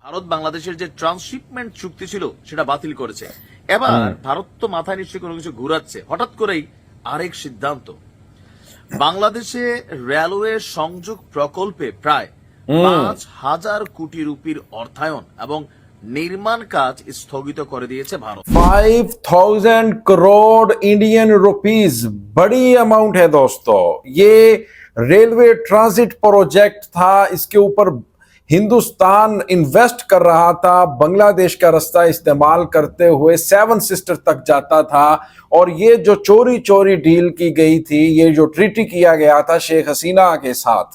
ভারত বাংলাদেশের যে ট্রান্সশিপমেন্ট চুক্তি ছিল সেটা বাতিল করেছে। এবার ভারত তো মাথায় নিশ্চয়ই কোনো কিছু ঘুরাচ্ছে, হঠাৎ করেই আরেক সিদ্ধান্ত। বাংলাদেশে রেলওয়ে সংযোগ প্রকল্পে প্রায় 5,000 কোটি রুপির অর্থায়ন এবং নির্মাণ কাজ স্থগিত করে দিয়েছে ভারত। 5,000 करोड़ इंडियन रुपीस बड़ी अमाउंट है दोस्तों। ये रेलवे ट्रांजिट प्रोजेक्ट था, इसके ऊपर हिंदुस्तान इन्वेस्ट कर रहा था, बांग्लादेश का रास्ता इस्तेमाल करते हुए सेवन सिस्टर तक जाता था। और ये जो चोरी चोरी डील की गई थी, ये जो ट्रीटी किया गया था शेख हसीना के साथ,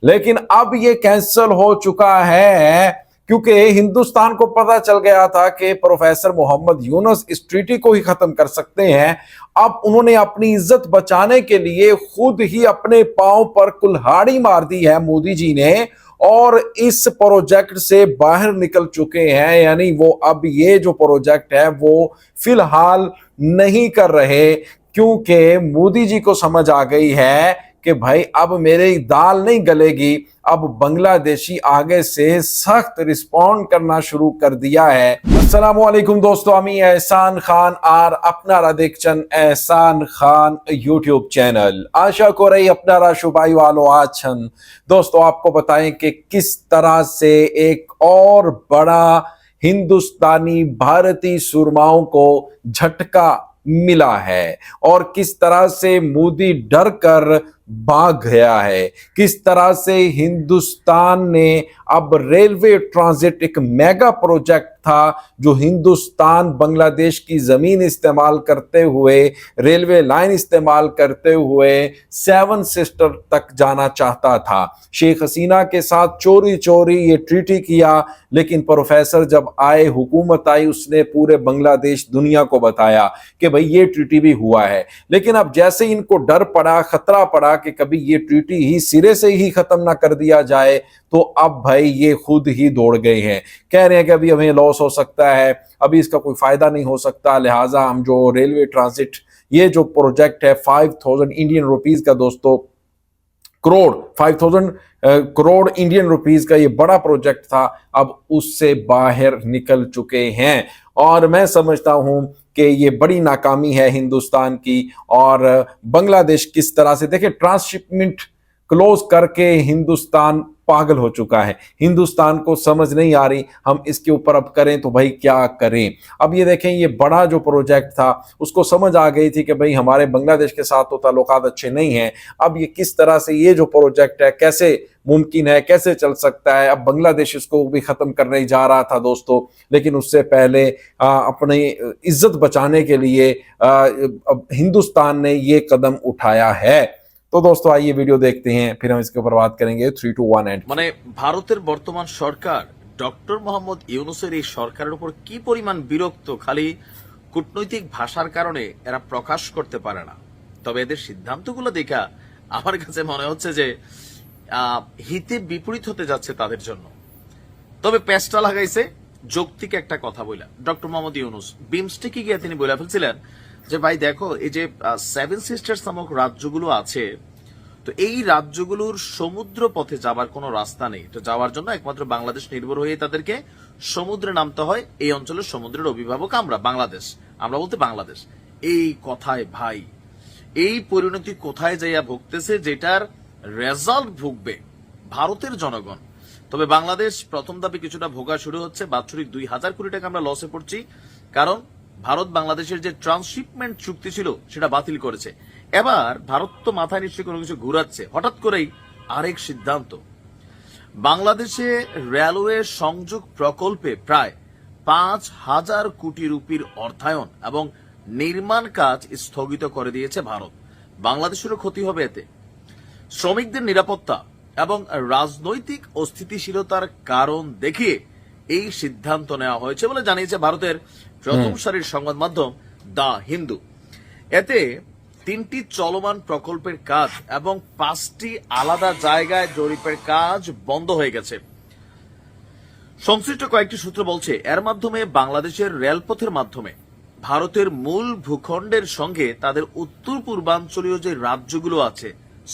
लेकिन अब ये कैंसिल हो चुका है क्योंकि हिंदुस्तान को पता चल गया था कि प्रोफेसर मोहम्मद यूनुस इस ट्रीटी को ही खत्म कर सकते हैं। अब उन्होंने अपनी इज्जत बचाने के लिए खुद ही अपने पांव पर कुल्हाड़ी मार दी है मोदी जी ने, और इस प्रोजेक्ट से बाहर निकल चुके हैं। यानी वो अब ये जो प्रोजेक्ट है वो फिलहाल नहीं कर रहे, क्योंकि मोदी जी को समझ आ गई है कि भाई अब मेरी दाल नहीं गलेगी। अब बांग्लादेशी आगे से सख्त रिस्पॉन्ड करना शुरू कर दिया है। अस्सलाम वालेकुम दोस्तों, আমি এহসান খান আর আপনারা দেখছেন এহসান খান यूट्यूब चैनल। आशा करी আপনারা সবাই ভালো আছেন। दोस्तों आपको बताएं कि किस तरह से एक और बड़ा हिंदुस्तानी भारतीय सुरमाओं को झटका मिला है और किस तरह से मोदी डर कर भाग गया है, किस तरह से हिंदुस्तान ने अब रेलवे ट्रांजिट एक मेगा प्रोजेक्ट था जो हिंदुस्तान बांग्लादेश की जमीन इस्तेमाल करते हुए, रेलवे लाइन इस्तेमाल करते हुए सेवन सिस्टर तक जाना चाहता था। शेख हसीना के साथ चोरी चोरी ये ट्रीटी किया, लेकिन प्रोफेसर जब आए, हुकूमत आई, उसने पूरे बांग्लादेश दुनिया को बताया कि भाई ये ट्रीटी भी हुआ है। लेकिन अब जैसे इनको डर पड़ा, खतरा पड़ा कि कभी ये ट्रीटी ही सिरे से ही खत्म ना कर दिया जाए, तो अब भाई ये खुद ही दौड़ गए हैं। कह रहे हैं कि अभी हमें लॉस हो सकता है, अभी इसका कोई फायदा नहीं हो सकता, लिहाजा हम जो रेलवे ट्रांजिट ये जो प्रोजेक्ट है 5,000 इंडियन रुपीस का दोस्तों, 5,000 करोड़ इंडियन रुपीस का ये बड़ा प्रोजेक्ट था, अब उससे बाहर निकल चुके हैं। और मैं समझता हूं कि ये बड़ी नाकामी है हिंदुस्तान की। और बांग्लादेश किस तरह से, देखिए, ट्रांसशिपमेंट क्लोज करके हिंदुस्तान पागल हो चुका है। हिंदुस्तान को समझ नहीं आ रही हम इसके ऊपर अब करें तो भाई क्या करें। अब ये देखें, ये बड़ा जो प्रोजेक्ट था उसको समझ आ गई थी कि भाई हमारे बांग्लादेश के साथ तो ताल्लुकात अच्छे नहीं हैं। अब ये किस तरह से ये जो प्रोजेक्ट है कैसे मुमकिन है, कैसे चल सकता है। अब बांग्लादेश इसको भी खत्म करने जा रहा था दोस्तों, लेकिन उससे पहले अपनी इज्जत बचाने के लिए अब हिंदुस्तान ने ये कदम उठाया है। तो दोस्तों आइए वीडियो देखते हैं, फिर हम इसके ऊपर बात करेंगे। 3, 2, 1 एंड মানে ভারতের বর্তমান সরকার ডক্টর মোহাম্মদ ইউনুসের এই সরকারের উপর কি পরিমাণ বিরক্ত খালি কূটনৈতিক ভাষার কারণে এরা প্রকাশ করতে পারে না। তবে এদের সিদ্ধান্তগুলো দেখা আমার কাছে মনে হচ্ছে যে হিতে বিপরীত হতে যাচ্ছে তাদের জন্য। তবে পেস্টা লাগাইছে যৌক্তিক একটা কথা বইলা ডক্টর মোহাম্মদ ইউনুস বিমস্টেকে গিয়ে তিনি বলে ফেলছিলেন যে ভাই দেখো, এই যে সেভেন সিস্টার্স নামক রাজ্যগুলো আছে, তো এই রাজ্যগুলোর সমুদ্র পথে যাবার কোনো রাস্তা নেই। তো যাওয়ার জন্য একমাত্র বাংলাদেশ নির্ভর হয়ে তাদেরকে সমুদ্রে নামতে হয়। এই অঞ্চলের সমুদ্রের অভিভাবক আমরা, বাংলাদেশ, আমরা বলতে বাংলাদেশ। এই কথায় ভাই, এই পরিণতি কোথায় যাইয়া ভুগতেছে, যেটার রেজাল্ট ভুগবে ভারতের জনগণ। তবে বাংলাদেশ প্রথম ধাপে কিছুটা ভোগা শুরু হচ্ছে। বাৎসরিক 2,000 কোটি টাকা আমরা লসে পড়ছি, কারণ ভারত বাংলাদেশের যে ট্রান্সশিপমেন্ট চুক্তি ছিল সেটা বাতিল করেছে। এবার ভারত তো মাথায় নিশ্চয়ই কোনো কিছু ঘুরাচ্ছে, হঠাৎ করেই আরেক সিদ্ধান্ত। বাংলাদেশে রেলওয়ে সংযোগ প্রকল্পে প্রায় 5,000 কোটি রুপির অর্থায়ন এবং নির্মাণ কাজ স্থগিত করে দিয়েছে ভারত। বাংলাদেশেরও ক্ষতি হবে এতে। শ্রমিকদের নিরাপত্তা এবং রাজনৈতিক অস্থিতিশীলতার কারণ দেখিয়ে এই সিদ্ধান্ত নেওয়া হয়েছে বলে জানিয়েছে ভারতের প্রথম সারির সংবাদ মাধ্যম দ্য হিন্দু। এতে 3টি চলমান প্রকল্পের কাজ এবং 5টি আলাদা জায়গায় জরিপের কাজ বন্ধ হয়ে গেছে। সংশ্লিষ্ট কয়েকটি সূত্র বলছে এর মাধ্যমে বাংলাদেশের রেলপথের মাধ্যমে ভারতের মূল ভূখণ্ডের সঙ্গে তাদের উত্তর পূর্বাঞ্চলীয় যে রাজ্যগুলো আছে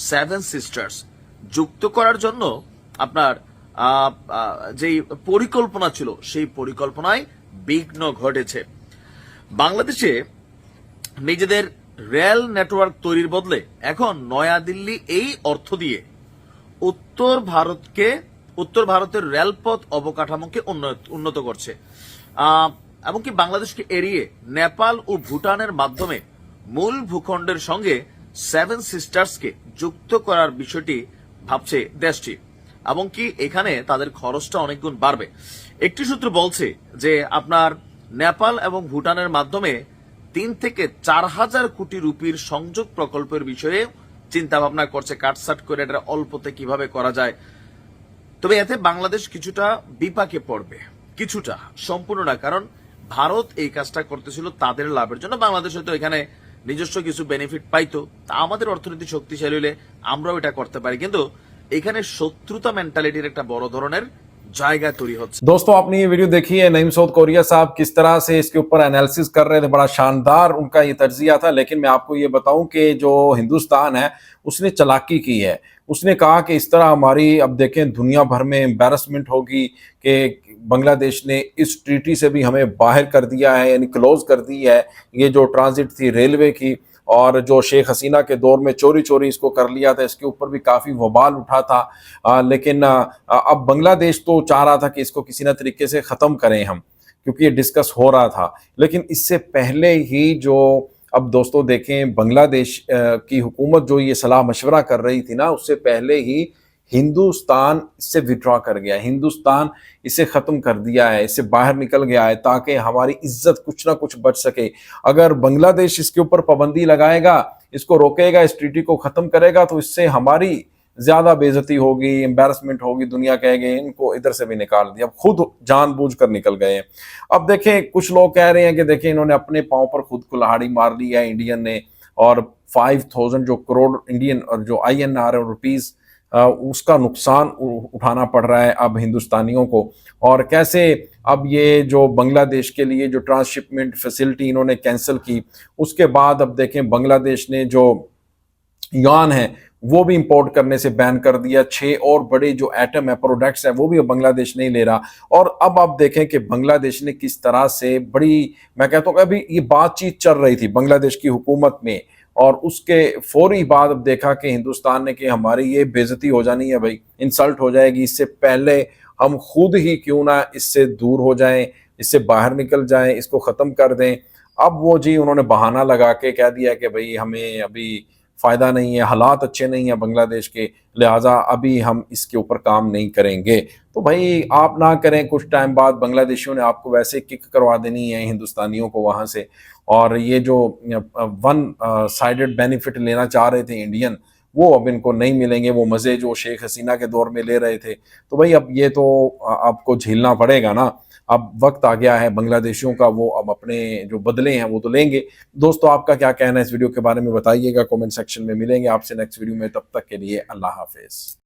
সেভেন সিস্টার্স যুক্ত করার জন্য আপনার যেই পরিকল্পনা ছিল সেই পরিকল্পনায় বিঘ্ন ঘটেছে। বাংলাদেশে নিজেদের রেল নেটওয়ার্ক তৈরির বদলে এখন নয়াদিল্লি এই অর্থ দিয়ে উত্তর ভারতের রেলপথ অবকাঠামোকে উন্নত করছে, এমনকি বাংলাদেশকে এড়িয়ে নেপাল ও ভুটানের মাধ্যমে মূল ভূখণ্ডের সঙ্গে সেভেন সিস্টার্সকে যুক্ত করার বিষয়টি ভাবছে দেশটি, এমনকি এখানে তাদের খরচটা অনেক গুণ বাড়বে। একটি সূত্র বলছে যে আপনার নেপাল এবং ভুটানের মাধ্যমে 3 থেকে 4,000 কোটি রুপির সংযোগ প্রকল্পের বিষয়ে চিন্তা ভাবনা করছে, কাটসাট করে এটা অল্পতে কিভাবে করা যায়। তবে এতে বাংলাদেশ কিছুটা বিপাকে পড়বে, কিছুটা, সম্পূর্ণ না, কারণ ভারত এই কাজটা করতেছিল তাদের লাভের জন্য। বাংলাদেশ হয়তো এখানে নিজস্ব কিছু বেনিফিট পাইতো, তা আমাদের অর্থনীতি শক্তিশালী হলে আমরাও এটা করতে পারি, কিন্তু এখানে শত্রুতা মেন্টালিটির একটা বড় ধরনের জায়গা তৈরি হচ্ছে। दोस्तों आपने ये वीडियो देखी है, नईम सऊद कोरिया साहब किस तरह से इसके ऊपर एनालिसिस कर रहे थे, बड़ा शानदार उनका ये तर्जिया था। लेकिन मैं आपको ये बताऊं कि जो हिंदुस्तान है उसने चालाकी की है। उसने कहा कि इस तरह हमारी, अब देखें, दुनिया भर में एम्बैरसमेंट होगी कि बांग्लादेश ने इस ट्रीटी से भी हमें बाहर कर दिया है, यानी क्लोज कर दी है ये जो ट्रांजिट थी रेलवे की, और जो शेख हसीना के दौर में चोरी चोरी इसको कर लिया था, इसके ऊपर भी काफ़ी वबाल उठा था। लेकिन अब बांग्लादेश तो चाह रहा था कि इसको किसी न तरीके से ख़त्म करें हम, क्योंकि ये डिस्कस हो रहा था। लेकिन इससे पहले ही जो, अब दोस्तों देखें, बांग्लादेश की हुकूमत जो ये सलाह मशवरा कर रही थी ना, उससे पहले ही हिंदुस्तान इससे विड्रॉ कर गया, हिंदुस्तान इसे ख़त्म कर दिया है, इससे बाहर निकल गया है ताकि हमारी इज्जत कुछ ना कुछ बच सके। अगर बांग्लादेश इसके ऊपर पाबंदी लगाएगा, इसको रोकेगा, इस ट्रीटी को ख़त्म करेगा, तो इससे हमारी ज़्यादा बेइज्जती होगी, एम्बैरसमेंट होगी, दुनिया कहेगी इनको इधर से भी निकाल दिया। अब खुद जानबूझ कर निकल गए हैं। अब देखें, कुछ लोग कह रहे हैं कि देखें इन्होंने अपने पाँव पर खुद कुल्हाड़ी मार ली है इंडियन ने, और 5,000 जो करोड़ इंडियन और जो INR और रुपीज़ उसका नुकसान उठाना पड़ रहा है अब हिंदुस्तानियों को। और कैसे अब ये जो बांग्लादेश के लिए जो ट्रांसशिपमेंट फैसिलिटी इन्होंने कैंसिल की, उसके बाद अब देखें बांग्लादेश ने जो यान है वो भी इंपोर्ट करने से बैन कर दिया। 6 और बड़े जो एटम है प्रोडक्ट्स है वो भी अब बांग्लादेश नहीं ले रहा। और अब आप देखें कि बांग्लादेश ने किस तरह से बड़ी, मैं कहता हूँ अभी ये बातचीत चल रही थी बांग्लादेश की हुकूमत में, और उसके फौरी बाद अब देखा कि हिंदुस्तान ने कि हमारी ये बेइज्जती हो जानी है भाई, इंसल्ट हो जाएगी, इससे पहले हम खुद ही क्यों ना इससे दूर हो जाएं, इससे बाहर निकल जाएं, इसको ख़त्म कर दें। अब वो जी उन्होंने बहाना लगा के कह दिया कि भाई हमें अभी फ़ायदा नहीं है, हालात अच्छे नहीं हैं बांग्लादेश के, लिहाजा अभी हम इसके ऊपर काम नहीं करेंगे। तो भाई आप ना करें, कुछ टाइम बाद बांग्लादेशियों ने आपको वैसे किक करवा देनी है हिंदुस्तानियों को वहाँ से। और ये जो वन साइडेड बेनिफिट लेना चाह रहे थे इंडियन, वो अब इनको नहीं मिलेंगे, वो मज़े जो शेख हसीना के दौर में ले रहे थे। तो भाई अब ये तो आपको झेलना पड़ेगा ना। अब वक्त आ गया है बांग्लादेशियों का, वो अब अपने जो बदले हैं वो तो लेंगे। दोस्तों आपका क्या कहना है इस वीडियो के बारे में बताइएगा, कमेंट सेक्शन में। मिलेंगे आपसे नेक्स्ट वीडियो में, तब तक के लिए अल्लाह हाफिज़।